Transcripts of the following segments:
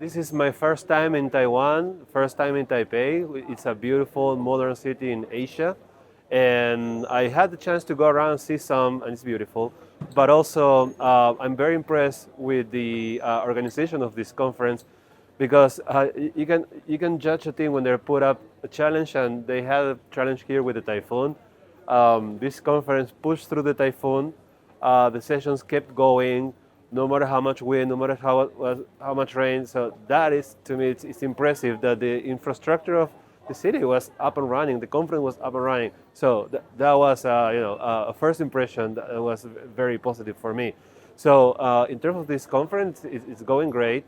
This is my first time in Taiwan, first time in Taipei. It's a beautiful modern city in Asia. And I had the chance to go around and see some, and it's beautiful. But also, I'm very impressed with the organization of this conference because you can judge a team when they put up a challenge, and they had a challenge here with the typhoon. This conference pushed through the typhoon. The sessions kept going, no matter how much wind, no matter how much rain. So that is, to me, it's impressive that the infrastructure of the city was up and running. The conference was up and running. So that was, a first impression that was very positive for me. So in terms of this conference, it's going great.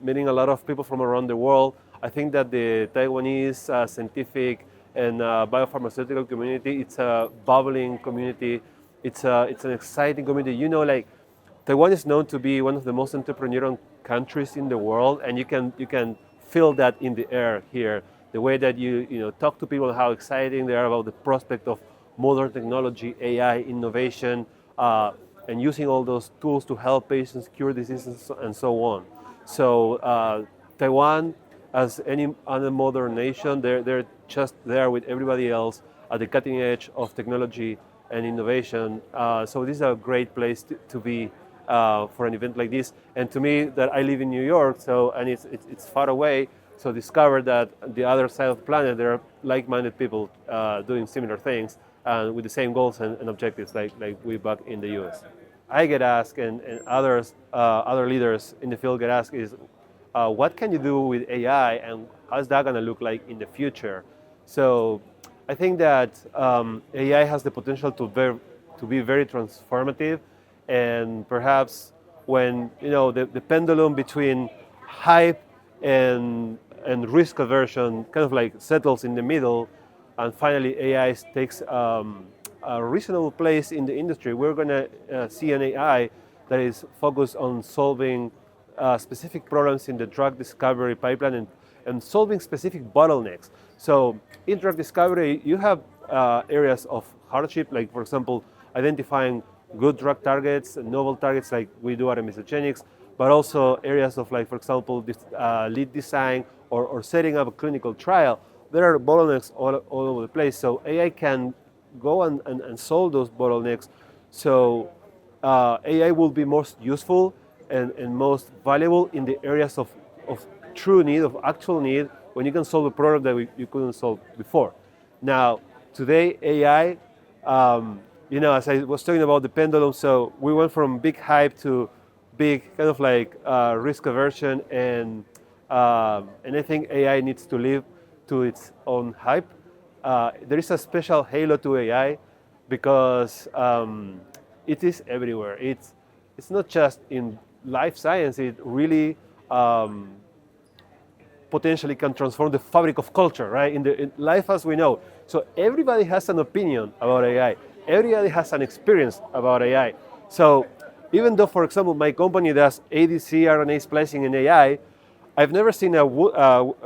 Meeting a lot of people from around the world. I think that the Taiwanese scientific and biopharmaceutical community, it's a bubbling community. It's an exciting community. Like Taiwan is known to be one of the most entrepreneurial countries in the world, and you can feel that in the air here. The way that you talk to people, how exciting they are about the prospect of modern technology, AI, innovation, and using all those tools to help patients cure diseases and so on. So Taiwan, as any other modern nation, they're just there with everybody else at the cutting edge of technology and innovation. So this is a great place to be for an event like this. And to me, that I live in New York, and it's far away. So discover that the other side of the planet, there are like-minded people doing similar things and with the same goals and objectives like we back in the U.S. I get asked, and other leaders in the field get asked, is what can you do with AI, and how's that going to look like in the future? So I think that AI has the potential to be very transformative, and perhaps when the pendulum between hype and risk aversion kind of like settles in the middle, and finally AI takes a reasonable place in the industry, we're going to see an AI that is focused on solving specific problems in the drug discovery pipeline and solving specific bottlenecks. So in drug discovery, you have areas of hardship, like for example, identifying good drug targets, novel targets like we do at Mesogenics, but also areas of, like, for example, lead design or setting up a clinical trial. There are bottlenecks all over the place. So AI can go and solve those bottlenecks. So AI will be most useful and most valuable in the areas of true need, of actual need, when you can solve a problem that you couldn't solve before. Now, today, AI, as I was talking about the pendulum, so we went from big hype to big kind of like risk aversion, and I think AI needs to live to its own hype. There is a special halo to AI because it is everywhere. It's not just in life science. It really potentially can transform the fabric of culture, right? In life as we know. So everybody has an opinion about AI. Everybody has an experience about AI. So even though, for example, my company does ADC RNA splicing in AI, I've never seen a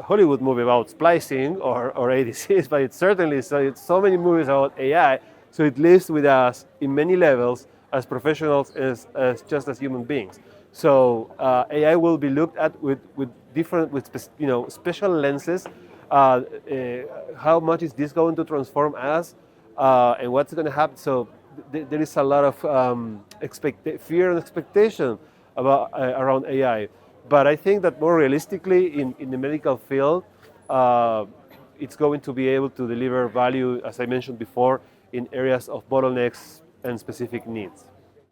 Hollywood movie about splicing or ADCs, but it's so many movies about AI. So it lives with us in many levels as professionals, as just as human beings. So AI will be looked at with special lenses. How much is this going to transform us, and what's going to happen? So there is a lot of fear and expectation around AI. But I think that more realistically, in the medical field, it's going to be able to deliver value, as I mentioned before, in areas of bottlenecks and specific needs.